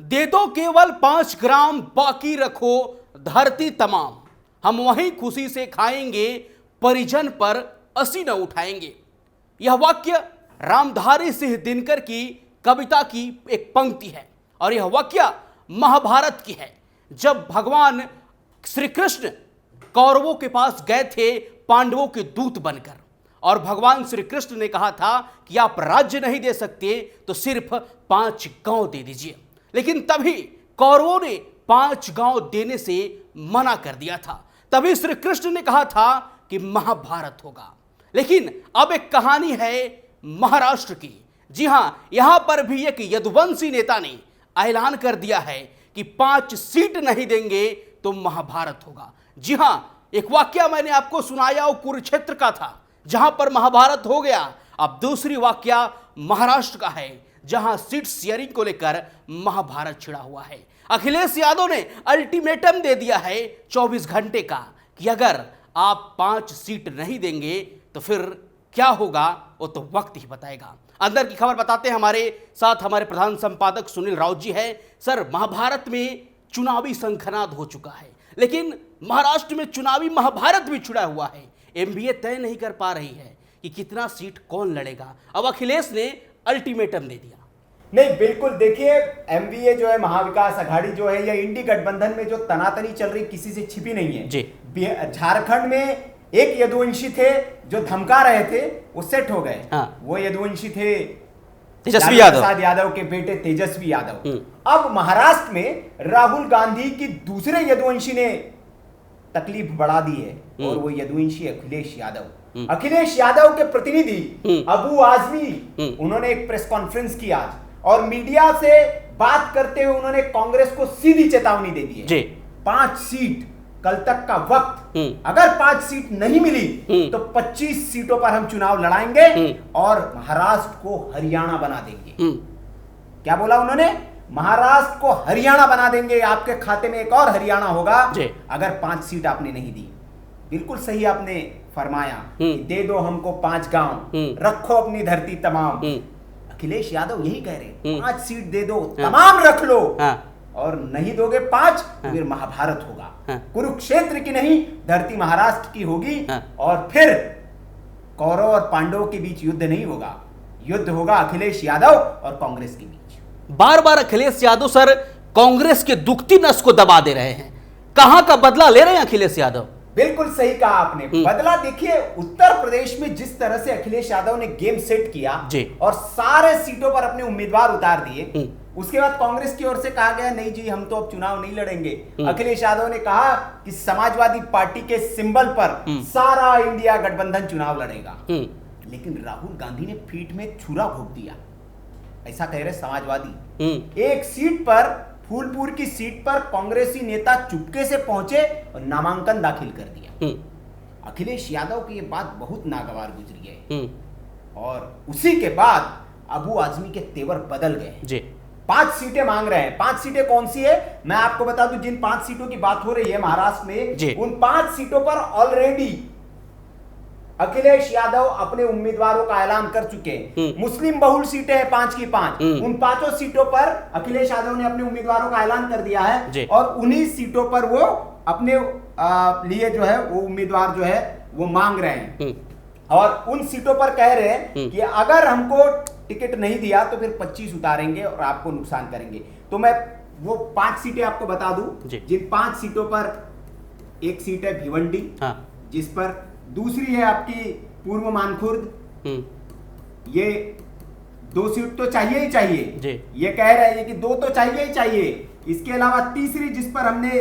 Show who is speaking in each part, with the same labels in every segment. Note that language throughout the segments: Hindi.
Speaker 1: दे दो केवल 5 ग्राम, बाकी रखो धरती तमाम। हम वहीं खुशी से खाएंगे, परिजन पर असी न उठाएंगे। यह वाक्य रामधारी सिंह दिनकर की कविता की एक पंक्ति है और यह वाक्य महाभारत की है। जब भगवान श्री कृष्ण कौरवों के पास गए थे पांडवों के दूत बनकर, और भगवान श्री कृष्ण ने कहा था कि आप राज्य नहीं दे सकते तो सिर्फ 5 गांव दे दीजिए, लेकिन तभी कौरवों ने 5 गांव देने से मना कर दिया था। तभी श्री कृष्ण ने कहा था कि महाभारत होगा। लेकिन अब एक कहानी है महाराष्ट्र की। जी हां, यहां पर भी एक यदुवंशी नेता ने ऐलान कर दिया है कि 5 सीट नहीं देंगे तो महाभारत होगा। जी हां, एक वाक्य मैंने आपको सुनाया वो कुरुक्षेत्र का था जहां पर महाभारत हो गया। अब दूसरी वाक्य महाराष्ट्र का है जहां सीट शेयरिंग को लेकर महाभारत छिड़ा हुआ है। अखिलेश यादव ने अल्टीमेटम दे दिया है 24 घंटे का कि अगर आप 5 सीट नहीं देंगे तो फिर क्या होगा वो तो वक्त ही बताएगा। अंदर की खबर बताते हैं, हमारे साथ हमारे प्रधान संपादक सुनील राउत जी है। सर, महाभारत में चुनावी शंखनाद हो चुका है, लेकिन महाराष्ट्र में चुनावी महाभारत भी छिड़ा हुआ है। एमबीए तय नहीं कर पा रही है कि कितना सीट कौन लड़ेगा। अब अखिलेश ने अल्टीमेटम दे दिया।
Speaker 2: नहीं, बिल्कुल देखिए, एमवीए जो है, महाविकास अघाड़ी जो है, या इंडी गठबंधन में जो तनातनी चल रही किसी से छिपी नहीं है
Speaker 1: जी।
Speaker 2: झारखंड में एक यदुवंशी थे जो धमका रहे थे, वो सेट हो गए।
Speaker 1: हाँ।
Speaker 2: वो यदुवंशी थे
Speaker 1: तेजस्वी यादव,
Speaker 2: प्रसाद यादव के बेटे तेजस्वी यादव। अब महाराष्ट्र में राहुल गांधी की दूसरे यदुवंशी ने तकलीफ बढ़ा दी है और वो यदुवंशी अखिलेश यादव। अखिलेश यादव के प्रतिनिधि अबू आजमी, उन्होंने एक प्रेस कॉन्फ्रेंस की आज और मीडिया से बात करते हुए उन्होंने कांग्रेस को सीधी चेतावनी दे दी है। 5 सीट कल तक का वक्त, अगर 5 सीट नहीं मिली तो 25 सीटों पर हम चुनाव लड़ाएंगे और महाराष्ट्र को हरियाणा बना देंगे। क्या बोला उन्होंने? महाराष्ट्र को हरियाणा बना देंगे, आपके खाते में एक और हरियाणा होगा अगर 5 सीट आपने नहीं दी। बिल्कुल सही आपने फरमाया, दे दो हमको 5 गांव, रखो अपनी धरती तमाम। अखिलेश यादव यही कह रहे, 5 सीट दे दो, तमाम रख लो, और नहीं दोगे 5 तो फिर महाभारत होगा। कुरुक्षेत्र की नहीं, धरती महाराष्ट्र की होगी। और फिर कौरव और पांडवों के बीच युद्ध नहीं होगा, युद्ध होगा अखिलेश यादव और कांग्रेस के बीच।
Speaker 1: बार बार अखिलेश यादव सर कांग्रेस के दुखती नस को दबा दे रहे हैं। कहां का बदला ले रहे हैं अखिलेश यादव?
Speaker 2: बिल्कुल सही कहा आपने, बदला देखिए, उत्तर प्रदेश में जिस तरह से अखिलेश यादव ने गेम सेट किया और सारे सीटों पर अपने उम्मीदवार उतार दिए, उसके बाद कांग्रेस की ओर से कहा गया नहीं जी हम तो अब चुनाव नहीं लड़ेंगे। अखिलेश यादव ने कहा कि समाजवादी पार्टी के सिंबल पर सारा इंडिया गठबंधन चुनाव लड़ेगा। लेकिन राहुल गांधी ने पीठ में छुरा घोंप दिया, ऐसा कह रहे समाजवादी। एक सीट पर, फूलपुर की सीट पर कांग्रेसी नेता चुपके से पहुंचे और नामांकन दाखिल कर दिया। अखिलेश यादव की यह बात बहुत नागवार गुजरी है और उसी के बाद अबू आजमी के तेवर बदल गए। 5 सीटें मांग रहे हैं। 5 सीटें कौन सी है मैं आपको बता दूं। जिन 5 सीटों की बात हो रही है महाराष्ट्र में, उन 5 सीटों पर ऑलरेडी अखिलेश यादव अपने उम्मीदवारों का ऐलान कर चुके हैं। मुस्लिम बहुल सीटें हैं 5 की 5, उन 5 सीटों पर अखिलेश यादव ने अपने उम्मीदवारों का ऐलान कर दिया है और उन्हीं सीटों पर वो अपने लिए जो है वो उम्मीदवार जो है वो मांग रहे हैं। और उन सीटों पर कह रहे हैं कि अगर हमको टिकट नहीं दिया तो फिर 25 उतारेंगे और आपको नुकसान करेंगे। तो मैं वो 5 सीटें आपको बता दूं। जिन 5 सीटों पर एक सीट है भिवंडी, जिस पर दूसरी है आपकी पूर्व मानखुर्द, ये 2 सीट तो चाहिए ही चाहिए, ये कह रहे हैं कि 2 तो चाहिए ही चाहिए। इसके अलावा तीसरी जिस पर हमने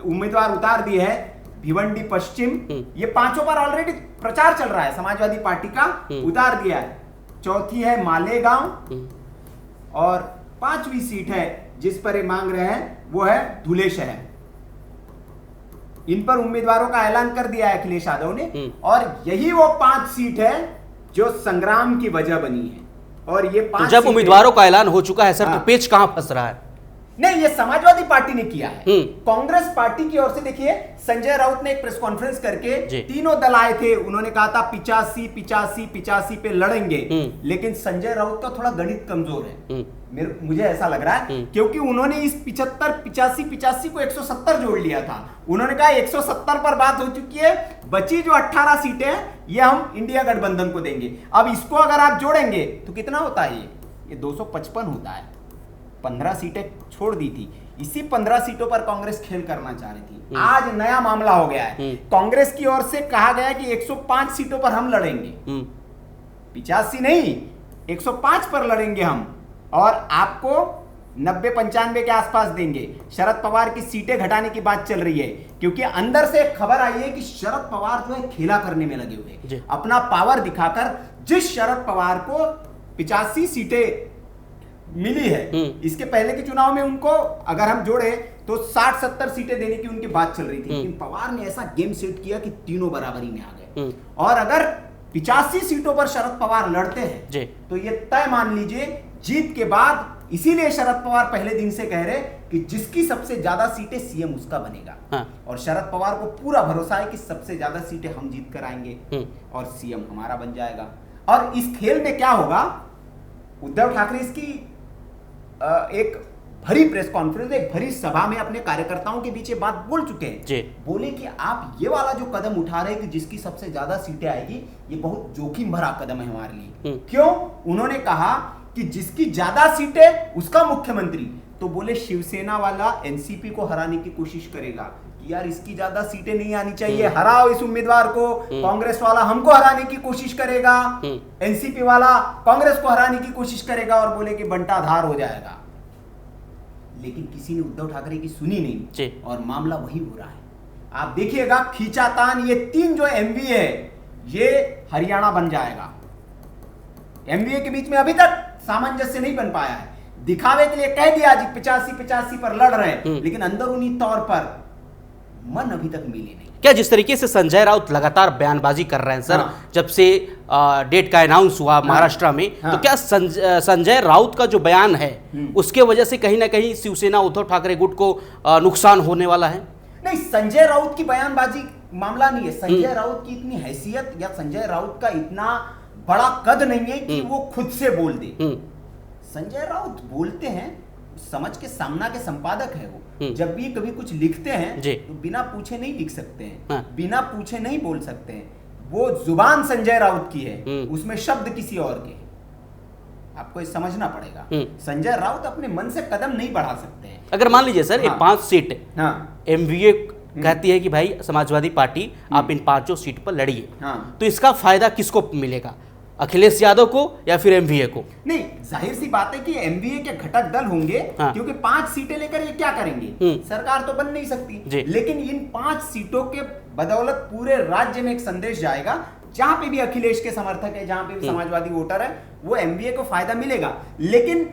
Speaker 2: उम्मीदवार उतार दिए है भिवंडी पश्चिम, ये 5 पर ऑलरेडी प्रचार चल रहा है, समाजवादी पार्टी का उतार दिया है। चौथी है मालेगांव और 5वीं सीट है जिस पर ये मांग रहे हैं वो है धुले शहर। इन पर उम्मीदवारों का ऐलान कर दिया है अखिलेश यादव ने और यही वो 5 सीट है जो संग्राम की वजह बनी है। और ये 5
Speaker 1: तो जब उम्मीदवारों का ऐलान हो चुका है सर, तो पेच कहां फंस रहा है?
Speaker 2: नहीं, ये समाजवादी पार्टी ने किया है। कांग्रेस पार्टी की ओर से देखिए, संजय राउत ने एक प्रेस कॉन्फ्रेंस करके तीनों दल आए थे, उन्होंने कहा था 85 पे लड़ेंगे, लेकिन संजय राउत का थोड़ा गणित कमजोर है, मुझे ऐसा लग रहा है, क्योंकि उन्होंने इस 85 को 170 जोड़ लिया था। उन्होंने कहा 170 पर बात हो चुकी है, बची जो 18 सीटें हैं ये हम इंडिया गठबंधन को देंगे। अब इसको अगर आप जोड़ेंगे तो कितना होता है, ये 255 होता है। 15 सीटें छोड़ दी थी, इसी 15 सीटों पर कांग्रेस खेल करना चाह रही थी। आज नया मामला हो गया है, कांग्रेस की ओर से कहा गया कि 105 सीटों पर हम लड़ेंगे, 85 नहीं 105 पर लड़ेंगे हम, और आपको 90-95 के आसपास देंगे। शरद पवार की सीटें घटाने की बात चल रही है, क्योंकि अंदर से एक खबर आई है कि शरद पवार जो है खेला करने में लगे हुए, अपना पावर दिखाकर। जिस शरद पवार को 85 सीटें मिली है, इसके पहले के चुनाव में उनको अगर हम जोड़े तो 60-70 सीटें देने की उनकी बात चल रही थी, लेकिन पवार ने ऐसा गेम सेट किया कि तीनों बराबरी में आ गए। और अगर 85 सीटों पर शरद पवार लड़ते हैं तो ये तय मान लीजिए जीत के बाद, इसीलिए शरद पवार पहले दिन से कह रहे कि जिसकी सबसे ज्यादा सीटें सीएम उसका बनेगा। और शरद पवार को पूरा भरोसा है कि सबसे ज्यादा सीटें हम जीत कर आएंगे और सीएम हमारा बन जाएगा। और इस खेल में क्या होगा, उद्धव ठाकरे इसकी एक भरी प्रेस कॉन्फ्रेंस, एक भरी सभा में अपने कार्यकर्ताओं के बीच बात बोल चुके हैं। बोले कि आप ये वाला जो कदम उठा रहे हैं कि जिसकी सबसे ज्यादा सीटें आएगी, ये बहुत जोखिम भरा कदम है हमारे लिए। क्यों? उन्होंने कहा कि जिसकी ज्यादा सीटें उसका मुख्यमंत्री। तो बोले शिवसेना वाला एनसीपी को हराने की कोशिश करेगा कि यार इसकी ज्यादा सीटें नहीं आनी चाहिए, हराओ इस उम्मीदवार को। कांग्रेस वाला हमको हराने की कोशिश करेगा, एनसीपी वाला कांग्रेस को हराने की कोशिश करेगा, और बोले कि बंटाधार हो जाएगा। लेकिन किसी ने उद्धव ठाकरे की सुनी नहीं, और मामला वही हो रहा है। आप देखिएगा खींचातान, ये 3 जो एमवीए है ये हरियाणा बन जाएगा। एमवीए के बीच में अभी तक सामंजस्य नहीं बन पाया है। दिखावे के लिए कह दिया जी 85 पर लड़ रहे हैं, लेकिन अंदरूनी तौर पर मन अभी तक मिले नहीं।
Speaker 1: क्या जिस तरीके से संजय राउत लगातार बयानबाजी कर रहे हैं सर, जब से डेट का अनाउंस हुआ महाराष्ट्र में, तो क्या संजय राउत का जो बयान है उसके वजह से कहीं ना कहीं शिवसेना उद्धव ठाकरे गुट को नुकसान होने वाला है?
Speaker 2: नहीं, संजय राउत की बयानबाजी मामला नहीं है। संजय राउत की इतनी हैसियत या संजय राउत का इतना बड़ा कद नहीं है कि वो खुद से बोल दे। संजय राउत बोलते हैं, समझ के सामना के संपादक है वो। जब भी कभी कुछ लिखते हैं तो बिना पूछे नहीं लिख सकते हैं, बिना पूछे नहीं बोल सकते हैं। वो जुबान संजय राउत की है, उसमें शब्द किसी और के। आपको ये समझना पड़ेगा, संजय राउत अपने मन से कदम नहीं बढ़ा सकते हैं।
Speaker 1: अगर मान लीजिए सर, 5 सीट एमवीए कहती है कि भाई समाजवादी पार्टी आप इन 5 सीट पर लड़िए, तो इसका फायदा किसको मिलेगा, अखिलेश यादव को या फिर एमवीए को?
Speaker 2: नहीं, जाहिर सी बात है कि एमवीए के घटक दल होंगे, क्योंकि 5 सीटें लेकर ये क्या करेंगे, सरकार तो बन नहीं सकती। लेकिन इन 5 सीटों के बदौलत पूरे राज्य में एक संदेश जाएगा, जहां पे भी अखिलेश के समर्थक है, जहां पे भी समाजवादी वोटर है, वो एमवीए को फायदा मिलेगा। लेकिन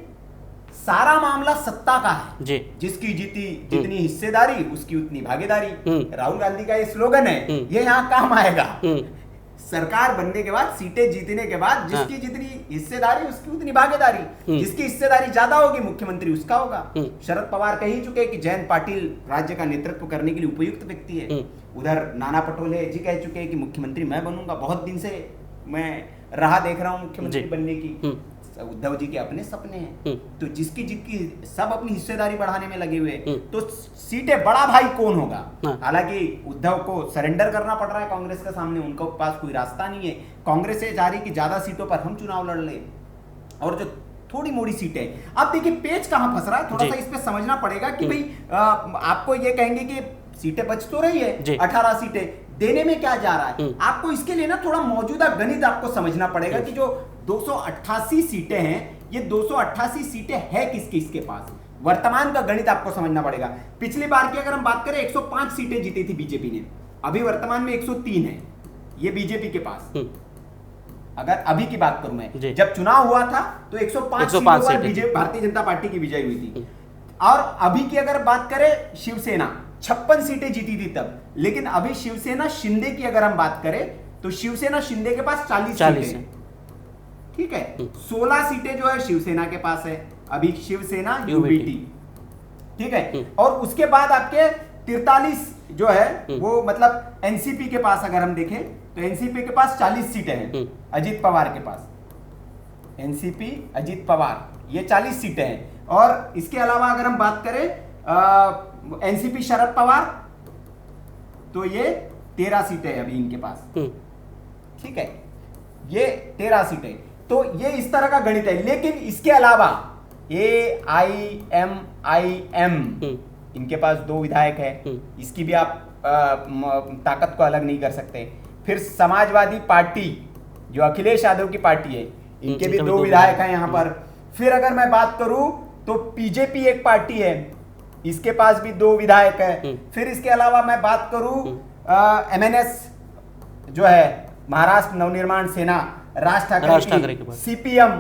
Speaker 2: सारा मामला सत्ता का है, जिसकी जितनी हिस्सेदारी उसकी उतनी भागीदारी। राहुल गांधी का ये स्लोगन है, ये यहाँ काम आएगा। सरकार बनने के बाद, सीटें जीतने के बाद, जिसकी जितनी हिस्सेदारी उसकी उतनी भागीदारी। जिसकी हिस्सेदारी ज्यादा होगी मुख्यमंत्री उसका होगा। शरद पवार कह ही चुके कि जयंत पाटिल राज्य का नेतृत्व करने के लिए उपयुक्त व्यक्ति है। उधर नाना पटोले जी कह चुके हैं कि मुख्यमंत्री मैं बनूंगा, बहुत दिन से मैं राह देख रहा हूं मुख्यमंत्री बनने की। उद्धव जी के अपने सपने हैं, तो जिसकी सब अपनी हिस्सेदारी बढ़ाने में लगे हुए, तो सीटें बड़ा भाई कौन होगा? हालांकि उद्धव को सरेंडर करना पड़ रहा है कांग्रेस के सामने, उनके पास कोई रास्ता नहीं है। कांग्रेस से चाह रही कि ज्यादा सीटों पर हम चुनाव लड़ लें, और जो थोड़ी मोड़ी सीटें, अब देखिए पेच कहां फंस रहा है, थोड़ा सा इस पे समझना पड़ेगा कि भाई आपको ये कहेंगे कि सीटें बच तो रही है, 18 सीटें देने में क्या जा रहा है। आपको इसके लिए ना थोड़ा मौजूदा गणित आपको समझना पड़ेगा कि जो 288 सीटें हैं, ये 288 सीटें है किसके पास, वर्तमान का गणित आपको समझना पड़ेगा। पिछली बार की अगर हम बात करें 105 सीटें जीती थी बीजेपी ने, अभी वर्तमान में 103 है ये बीजेपी के पास। अगर अभी की बात करूं मैं, जब चुनाव हुआ था तो 105 सीटों पर भारतीय जनता पार्टी की विजय हुई थी। और अभी की अगर बात करें शिवसेना 56 सीटें जीती थी तब, लेकिन अभी शिवसेना शिंदे की अगर हम बात करें तो शिवसेना शिंदे के पास 40 सीटें, ठीक है। 16 सीटें जो है शिवसेना के पास है, अभी शिवसेना यूबीटी ठीक है। और उसके बाद आपके 43 जो है वो मतलब एनसीपी के पास अगर हम देखें तो एनसीपी के पास 40 सीटें हैं, अजीत पवार के पास, एनसीपी अजीत पवार ये 40 सीटें हैं। और इसके अलावा अगर हम बात करें एनसीपी शरद पवार तो ये 13 सीटें हैं अभी इनके पास, ठीक है, ये 13 सीटें। तो ये इस तरह का गणित है। लेकिन इसके अलावा AIMIM इनके पास 2 विधायक है, इसकी भी आप ताकत को अलग नहीं कर सकते। फिर समाजवादी पार्टी जो अखिलेश यादव की पार्टी है, इनके भी 2 विधायक हैं यहां पर। फिर अगर मैं बात करूं तो बीजेपी एक पार्टी है, इसके पास भी 2 विधायक है। फिर इसके अलावा मैं बात करूं MNS जो है महाराष्ट्र नवनिर्माण सेना, राज ठाकरे की CPM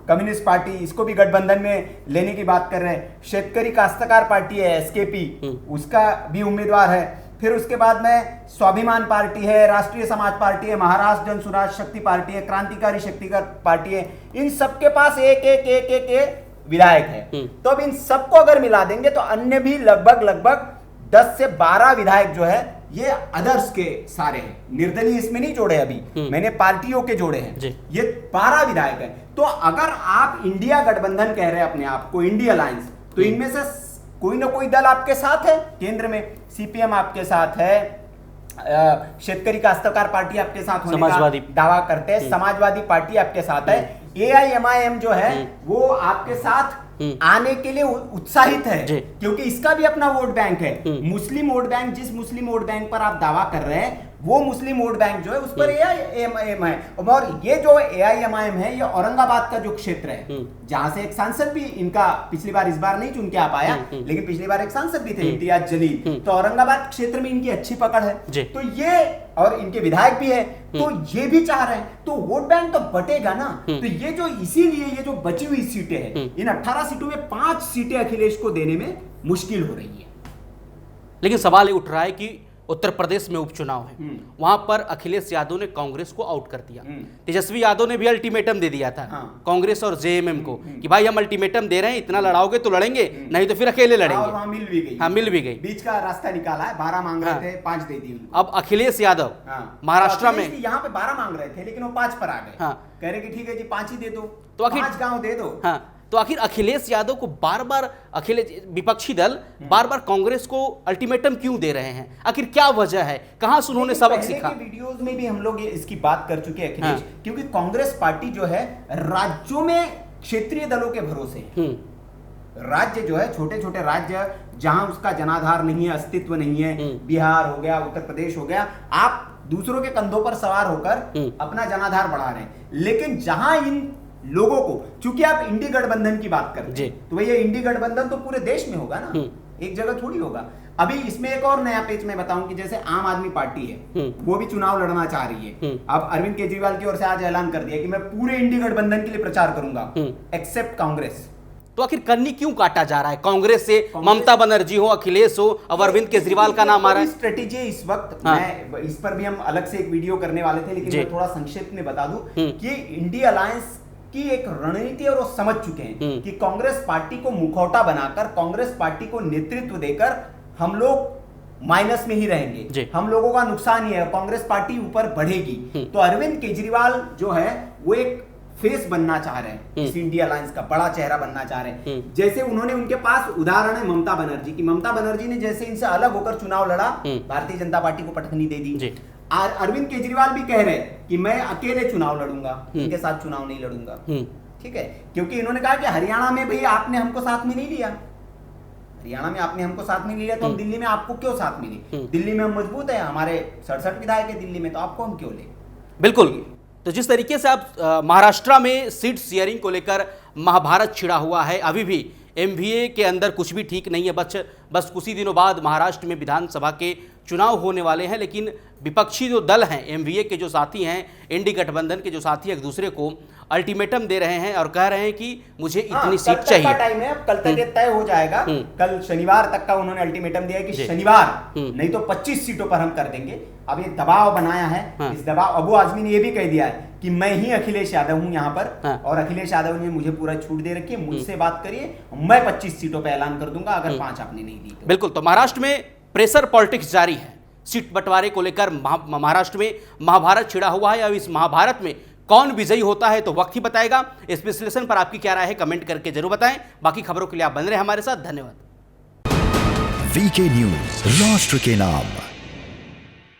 Speaker 2: कम्युनिस्ट पार्टी, इसको भी गठबंधन में लेने की बात कर रहे हैं। शेतकरी काश्तकार पार्टी है SKP, उसका भी उम्मीदवार है। फिर उसके बाद में स्वाभिमान पार्टी है, राष्ट्रीय समाज पार्टी है, महाराष्ट्र जन स्वराज शक्ति पार्टी है, क्रांतिकारी शक्ति पार्टी है। इन सबके पास एक विधायक है। तो अब इन सबको अगर मिला देंगे तो अन्य भी लगभग 10 से 12 विधायक जो है ये अदर्स के सारे हैं, निर्दलीय इसमें नहीं जोड़े अभी, मैंने पार्टियों के जोड़े हैं। ये 12 विधायक हैं। तो अगर आप इंडिया गठबंधन कह रहे हैं अपने आप को, इंडिया अलायंस, तो इनमें से कोई ना कोई दल आपके साथ है केंद्र में। CPM आपके साथ है, शेतकरी काश्तकार पार्टी आपके साथ होने का दावा करते हैं, समाजवादी पार्टी आपके साथ है, AIMIM जो है वो आपके साथ आने के लिए उत्साहित है, क्योंकि इसका भी अपना वोट बैंक है। मुस्लिम वोट बैंक, जिस मुस्लिम वोट बैंक पर आप दावा कर रहे हैं वो मुस्लिम वोट बैंक जो है उस पर AIMIM है। और ये जो AIMIM है ये औरंगाबाद का जो क्षेत्र है, जहां से एक सांसद भी इनका पिछली बार, इस बार नहीं चुन के आ पाया, लेकिन पिछली बार एक सांसद भी थे इम्तियाज जलील, तो औरंगाबाद क्षेत्र में इनकी अच्छी पकड़ है। तो ये, और इनके विधायक भी है, तो ये भी चाह रहे हैं, तो वोट बैंक तो बटेगा ना। तो ये जो, इसीलिए ये जो बची हुई सीटें हैं, इन 18 सीटों में 5 सीटें अखिलेश को देने में मुश्किल हो रही है।
Speaker 1: लेकिन सवाल ये उठ रहा है कि उत्तर प्रदेश में उपचुनाव है, वहां पर अखिलेश यादव ने कांग्रेस को आउट कर दिया। तेजस्वी यादव ने भी अल्टीमेटम दे दिया था कांग्रेस और JMM को कि भाई हम अल्टीमेटम दे रहे हैं, इतना लड़ाओगे तो लड़ेंगे, नहीं तो फिर अकेले लड़ेंगे।
Speaker 2: वहां मिल भी गई,
Speaker 1: मिल भी गई,
Speaker 2: बीच का रास्ता निकाला है। 12 मांग रहे थे, 5 दे दी।
Speaker 1: अब अखिलेश यादव महाराष्ट्र में,
Speaker 2: यहाँ पे 12 मांग रहे थे लेकिन वो 5 पर आ गए, कह रहे कि ठीक है जी 5 ही दे दो,
Speaker 1: तो
Speaker 2: 5 गाँव दे दो।
Speaker 1: तो आखिर अखिलेश यादव को बार बार विपक्षी दल बार बार कांग्रेस को अल्टीमेटम क्यों दे रहे हैं? आखिर क्या वजह है? कहां से उन्होंने सबक सीखा?
Speaker 2: वीडियोस में भी हम लोग इसकी बात कर चुके हैं अखिलेश, क्योंकि कांग्रेस पार्टी जो है राज्यों में क्षेत्रीय दलों के भरोसे है। राज्य जो है, छोटे छोटे राज्य जहां उसका जनाधार नहीं है, अस्तित्व नहीं है, बिहार हो गया, उत्तर प्रदेश हो गया, आप दूसरों के कंधों पर सवार होकर अपना जनाधार बढ़ा रहे हैं। लेकिन जहां इन लोगों को, चूंकि आप इंडी गठबंधन की बात करते हैं, तो भैया इंडी गठबंधन तो पूरे देश में होगा ना, एक जगह थोड़ी होगा। अभी इसमें एक और नया पेज मैं बताऊं कि जैसे आम आदमी पार्टी है, वो भी चुनाव लड़ना चाह रही है। अब अरविंद केजरीवाल की ओर से आज ऐलान कर दिया कि मैं पूरे इंडी गठबंधन के लिए प्रचार करूंगा एक्सेप्ट कांग्रेस।
Speaker 1: तो आखिर कन्नी क्यों काटा जा रहा है? कांग्रेस से ममता बनर्जी हो, अखिलेश हो, अब अरविंद केजरीवाल का नाम आ रहा है।
Speaker 2: स्ट्रेटेजी इस वक्त, मैं इस पर भी हम अलग से एक वीडियो करने वाले थे, लेकिन मैं थोड़ा संक्षिप्त में बता दूं कि इंडिया अलायंस की एक रणनीति और वो समझ चुके हैं कि कांग्रेस पार्टी को मुखौटा बनाकर, कांग्रेस पार्टी को नेतृत्व देकर हम लोग माइनस में ही रहेंगे, हम लोगों का नुकसान ही है, कांग्रेस पार्टी ऊपर बढ़ेगी। तो अरविंद केजरीवाल जो है वो एक फेस बनना चाह रहे हैं, इस इंडिया अलायंस का बड़ा चेहरा बनना चाह रहे हैं। जैसे उन्होंने, उनके पास उदाहरण है ममता बनर्जी की। ममता बनर्जी ने जैसे इनसे अलग होकर चुनाव लड़ा, भारतीय जनता पार्टी को पटखनी दे दी। अरविंद केजरीवाल भी कह रहे हैं कि मैं अकेले चुनाव लड़ूंगा, इनके साथ चुनाव नहीं लड़ूंगा, ठीक है, क्योंकि इन्होंने कहा कि हरियाणा में भाई आपने हमको साथ में नहीं लिया, हरियाणा में आपने हमको साथ में लिया, तो हम दिल्ली में आपको क्यों साथ मिले? दिल्ली में हम मजबूत है, हमारे 67 विधायक है दिल्ली में, तो आपको हम क्यों ले?
Speaker 1: बिल्कुल। तो जिस तरीके से आप महाराष्ट्र में सीट शेयरिंग को लेकर महाभारत छिड़ा हुआ है, अभी भी MVA के अंदर कुछ भी ठीक नहीं है। बस कुछ ही दिनों बाद महाराष्ट्र में विधानसभा के चुनाव होने वाले हैं, लेकिन विपक्षी जो दल हैं, MVA के जो साथी हैं, इंडी गठबंधन के जो साथी एक दूसरे को अल्टीमेटम दे रहे हैं और कह रहे हैं कि मुझे इतनी सीट चाहिए।
Speaker 2: टाइम है, अब कल तक ये तय हो जाएगा। कल शनिवार तक का उन्होंने अल्टीमेटम दिया है कि शनिवार नहीं तो 25 सीटों पर हम कर देंगे। अब ये दबाव बनाया है, इस दबाव, अबू आजमी ने ये भी कह दिया है कि मैं ही अखिलेश यादव हूं यहां पर।
Speaker 1: हाँ।
Speaker 2: और अखिलेश यादव ने मुझे पूरा छूट दे रखी है, मुझसे बात करिए, मैं 25 सीटों पे ऐलान कर दूंगा अगर 5 आपने नहीं दी तो।
Speaker 1: बिल्कुल। तो महाराष्ट्र में प्रेशर पॉलिटिक्स जारी है, सीट बंटवारे को लेकर महाराष्ट्र में महाभारत छिड़ा हुआ है। अब इस महाभारत में कौन विजयी होता है तो वक्त ही बताएगा। इस विश्लेषण पर आपकी क्या राय है कमेंट करके जरूर बताएं। बाकी खबरों के लिए आप बन रहे हमारे साथ। धन्यवाद।
Speaker 3: वीके न्यूज, राष्ट्र के नाम।